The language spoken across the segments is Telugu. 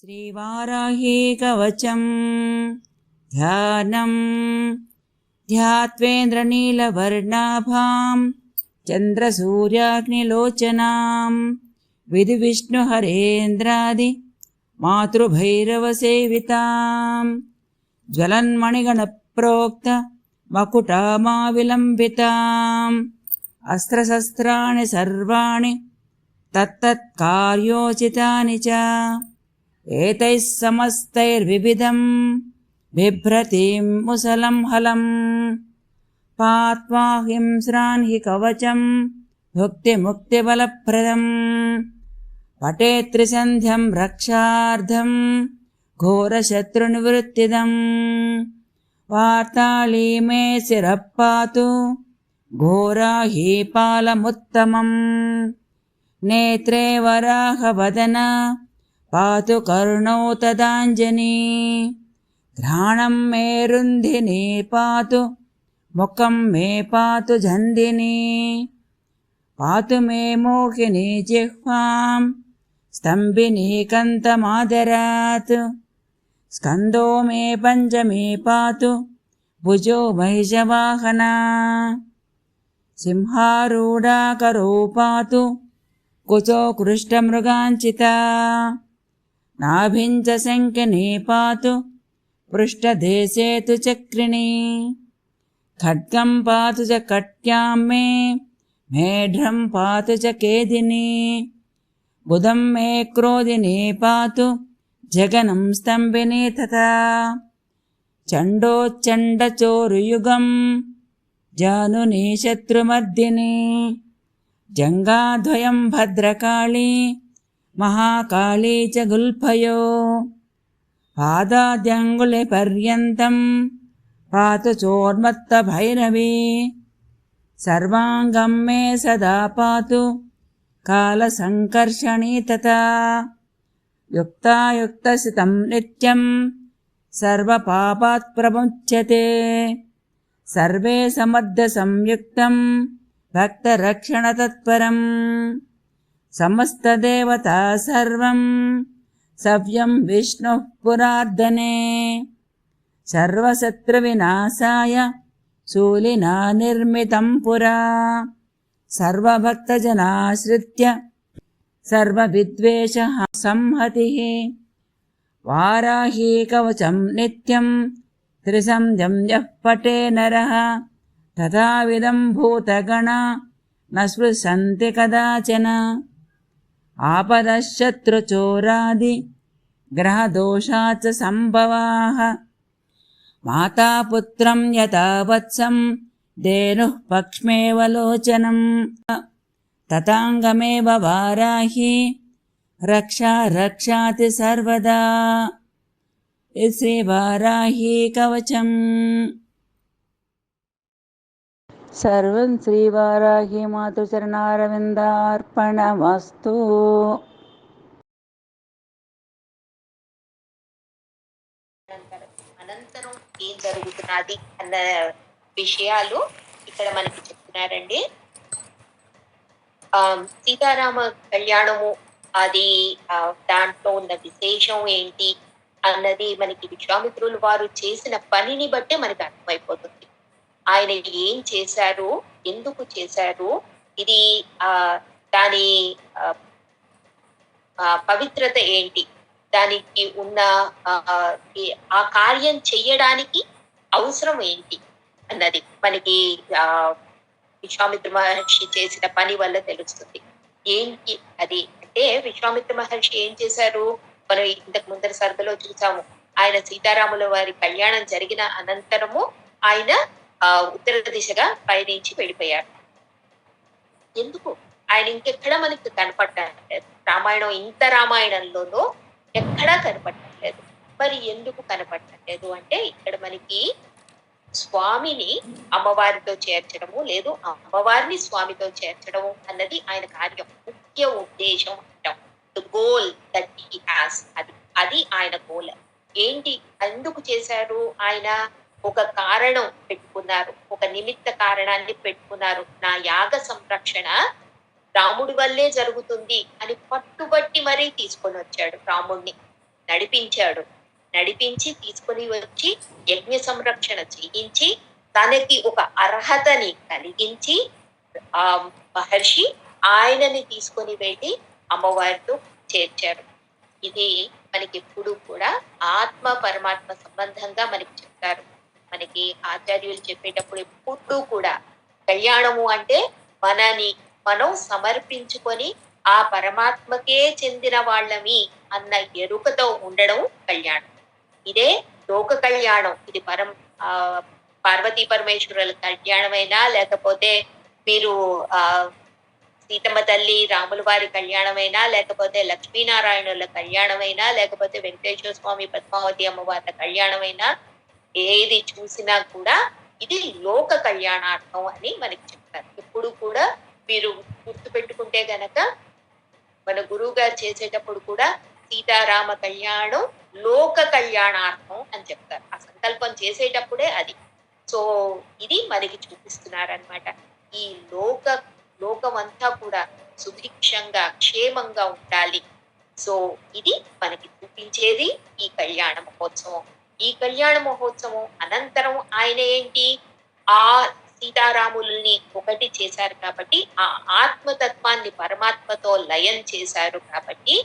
श्रीवाराही कवचम् ध्यानम् ध्यात्वेन्द्रनीलवर्णाभाम् चन्द्रसूर्याग्निलोचनाम् विधिविष्णुहरेन्द्रादि मातृभैरवसेविताम् ज्वलन्मणिगणप्रोक्त मकुटामाविलम्बिताम् अस्त्रशस्त्राणि सर्वाणि तत्तत्कार्योचितानि च एतैः समस्तैर्विविधम् बिभ्रतीं मुसलं हलम् पात्वा हिंस्रान् हि कवचम् भुक्तिमुक्तिबलप्रदम् पठेत् त्रिसन्ध्यं रक्षार्थम् घोरशत्रुनिवृत्तिदम् वार्ताली मे शिरः पातु घोराहीपालमुत्तमम् नेत्रे वराहवदन पातु कर्णौ तदाञ्जनी घ्राणं मे रुन्धिनी पातु मुखं मे पातु झन्दिनी पातु मे मोहिनी जिह्वां स्तम्भिनी कन्तमादरात् स्कन्दो मे पञ्चमी पातु भुजो महिषवाहना सिंहारूढा करो पातु कुचो कृष्टमृगाञ्चिता नाभिञ्च शङ्खिनी पातु पृष्ठदेशे तु चक्रिणी खड्गं पातु च कट्यां मे मेढ्रं पातु च केदिनी बुधं मे क्रोधिनी पातु जगनं स्तम्भिनी तथा चण्डोच्चण्डचोरुयुगं जानुनी शत्रुमर्दिनी जङ्घाद्वयं भद्रकाली महाकाली च गुल्फयो पादाद्यङ्गुलिपर्यन्तं पातु चोर्मत्तभैरवी सर्वाङ्गं मे सदा पातु कालसङ्कर्षणी तथा युक्तायुक्तसितं नित्यं सर्वपापात् प्रमुच्यते सर्वे समर्थसंयुक्तं भक्तरक्षणतत्परम् समस्तदेवता सर्वं सव्यं विष्णुः पुरार्दने सर्वशत्रुविनाशाय शूलिना निर्मितं पुरा सर्वभक्तजनाश्रित्य सर्वविद्वेषः संहतिः वाराही कवचं नित्यं त्रिसन्ध्यं यः पठे नरः तथाविधं भूतगणा न स्पृशन्ति कदाचन आपदः शत्रुचोरादि ग्रहदोषाच्च सम्भवाः माता पुत्रं यथा वत्सं धेनुः पक्ष्मेवलोचनम् तथाङ्गमेव वाराही रक्षा रक्षाति सर्वदा श्रीवाराही कवचम् सर्वं श्रीवाराही मातृचरणारविन्दार्पणमस्तु। అనంతరం ఏం జరుగుతున్నది అన్న విషయాలు ఇక్కడ మనకి చెప్తున్నారండి. సీతారామ కళ్యాణము అది దాంట్లో ఉన్న విశేషం ఏంటి అన్నది మనకి విశ్వామిత్రులు వారు చేసిన పనిని బట్టే మనకి అర్థమైపోతుంది. ఆయన ఏం చేశారు, ఎందుకు చేశారు, ఇది దాని పవిత్రత ఏంటి, దానికి ఉన్న ఆ కార్యం చెయ్యడానికి అవసరం ఏంటి అన్నది మనకి విశ్వామిత్ర మహర్షి చేసిన పని వల్ల తెలుస్తుంది. ఏంటి అది అంటే విశ్వామిత్ర మహర్షి ఏం చేశారు మనం ఇంతకు ముందర సరదలో చూసాము. ఆయన సీతారాముల వారి కళ్యాణం జరిగిన అనంతరము ఆయన ఉత్తర దిశగా పయనించి వెళ్ళిపోయారు. ఎందుకు ఆయన ఇంకెక్కడ మనకి కనపడలేదు. రామాయణం ఇంత రామాయణంలోనూ ఎక్కడా కనపడలేదు. మరి ఎందుకు కనపడలేదు అంటే ఇక్కడ మనకి స్వామిని అమ్మవారితో చేర్చడము లేదు అమ్మవారిని స్వామితో చేర్చడము అన్నది ఆయన కార్యం, ముఖ్య ఉద్దేశం అంటాం. The goal that he has, అది ఆయన గోల్. ఏంటి ఎందుకు చేశారు? ఆయన ఒక కారణం పెట్టుకున్నారు, ఒక నిమిత్త కారణాన్ని పెట్టుకున్నారు. నా యాగ సంరక్షణ రాముడి వల్లే జరుగుతుంది అని పట్టుబట్టి మరీ తీసుకొని వచ్చాడు రాముడిని. నడిపించి తీసుకొని వచ్చి యజ్ఞ సంరక్షణ చేయించి తనకి ఒక అర్హతని కలిగించి ఆ మహర్షి ఆయనని తీసుకొని వెళ్ళి అమ్మవారితో చేర్చారు. ఇది మనకి ఎప్పుడు కూడా ఆత్మ పరమాత్మ సంబంధంగా మనకి చెప్తారు. మనకి ఆచార్యులు చెప్పేటప్పుడు ఎప్పుడు కూడా కళ్యాణము అంటే మనం సమర్పించుకొని ఆ పరమాత్మకే చెందిన వాళ్ళమి అన్న ఎరుకతో ఉండడం కళ్యాణం. ఇదే లోక కళ్యాణం. ఇది పార్వతీ పరమేశ్వరుల కళ్యాణమైనా, లేకపోతే మీరు సీతమ్మ తల్లి రాముల వారి కళ్యాణమైనా, లేకపోతే లక్ష్మీనారాయణుల కళ్యాణమైనా, లేకపోతే వెంకటేశ్వర స్వామి పద్మావతి అమ్మవారి కళ్యాణమైనా, ఏది చూసినా కూడా ఇది లోక కళ్యాణార్థం అని మనకి చెప్తారు. ఎప్పుడు కూడా మీరు గుర్తు పెట్టుకుంటే గనక మన గురువు గారు చేసేటప్పుడు కూడా సీతారామ కళ్యాణం లోక కళ్యాణార్థం అని చెప్తారు. ఆ సంకల్పం చేసేటప్పుడే అది. సో ఇది మనకి చూపిస్తున్నారనమాట. ఈ లోకమంతా కూడా సుభిక్షంగా క్షేమంగా ఉండాలి. సో ఇది మనకి చూపించేది ఈ కళ్యాణ మహోత్సవం. ఈ కళ్యాణ మహోత్సవం అనంతరం ఆయన ఏంటి, ఆ సీతారాముల్ని ఒకటి చేశారు కాబట్టి, ఆ ఆత్మతత్వాన్ని పరమాత్మతో లయం చేశారు కాబట్టి,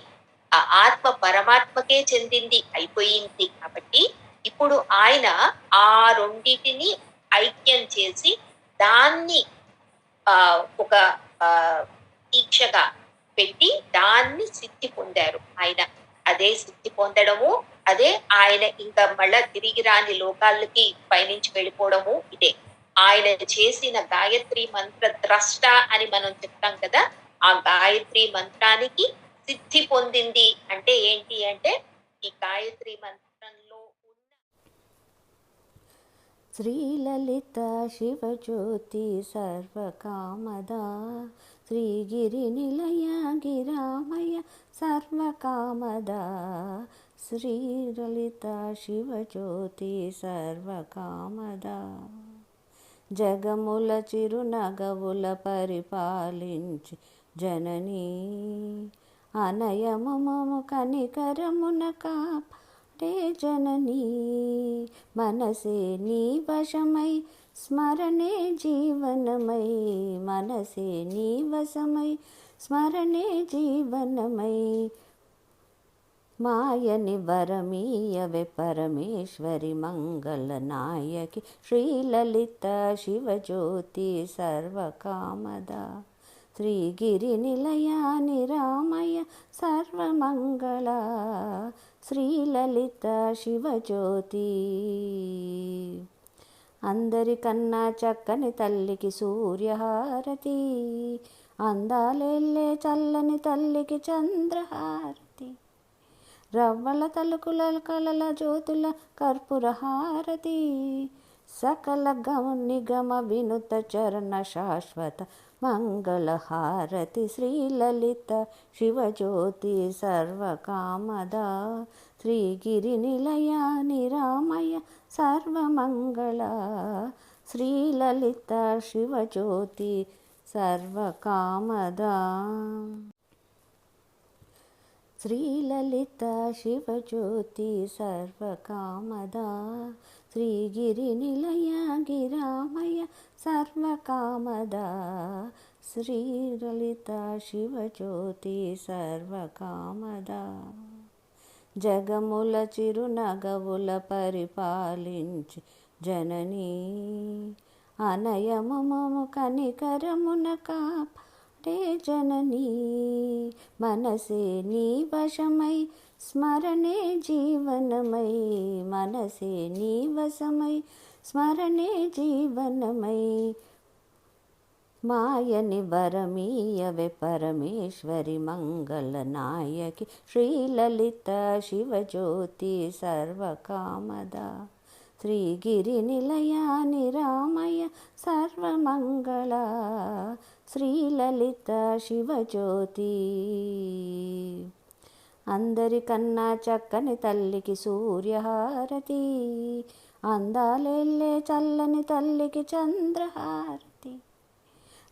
ఆ ఆత్మ పరమాత్మకే చెందింది అయిపోయింది కాబట్టి, ఇప్పుడు ఆయన ఆ రెండిటిని ఐక్యం చేసి దాన్ని ఒక దీక్షగా పెట్టి దాన్ని సిద్ధి పొందారు ఆయన. అదే సిద్ధి పొందడము, అదే ఆయన ఇంకా మళ్ళా తిరిగి రాని లోకాలకి పయనించి వెళ్ళిపోవడము. ఇదే ఆయన చేసిన గాయత్రి మంత్ర ద్రష్ట అని మనం చెప్తాం కదా. ఆ గాయత్రి మంత్రానికి సిద్ధి పొందింది అంటే ఏంటి అంటే, ఈ గాయత్రి మంత్రంలో ఉన్న శ్రీలలిత శివజ్యోతి సర్వకామదా శ్రీగిరి నిలయ గిరామయ సర్వకామదా శ్రీలలిత శివజ్యోతి సర్వకామదా జగముల చిరునగవుల పరిపాలించి జననీ అనయమము కనికరమున కాపాడే జననీ మనసే నీ వశమై స్మరణే జీవనమై మనసే నీ వశమై స్మరణే జీవనమై మాయని వరమీయవే పరమేశ్వరి మంగళ నాయకి శ్రీలలిత శివజ్యోతి సర్వకామదా శ్రీగిరి నిలయా నిరామయ సర్వమంగళ శ్రీలలిత శివజ్యోతి. అందరికన్నా చక్కని తల్లికి సూర్యహారతి, అందాలెల్లే చల్లని తల్లికి చంద్రహారతి, రవ్వల తలుకుల కలల జ్యోతుల కర్పూరహారతి, సకల నిగమ వినుత చరణ శాశ్వత మంగళహారతి శ్రీలలిత శివజ్యోతి సర్వకామదా శ్రీగిరి నిలయ నిరామయ సర్వమంగళ శ్రీలలిత శివజ్యోతి సర్వకామదా. శ్రీలలిత శివజ్యోతి సర్వకామదా శ్రీగిరి నిలయ గిరామయ సర్వకామదా శ్రీలలిత శివజ్యోతి సర్వకామదా జగముల చిరునగవుల పరిపాలించి జననీ అనయమము కనికరమున కాపాడే జననీ మనసే నీ వశమై స్మరణే జీవనమై మనసే నీ వశమై స్మరణే జీవనమై మాయని వరమీయవే పరమేశ్వరి మంగళ నాయకి శ్రీలలిత శివజ్యోతి సర్వకామదా శ్రీగిరి నిలయా నిరామయ సర్వమంగళ శ్రీలలిత శివజ్యోతి. అందరికన్నా చక్కని తల్లికి సూర్యహారతి, అందాలెల్లే చల్లని తల్లికి చంద్రహారతి,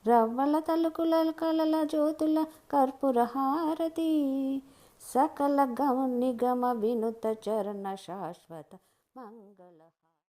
రవ్వల తలుకుల కలల జ్యోతుల కర్పూరహారతి, సకల నిగమ వినుత చరణ శాశ్వత మంగళ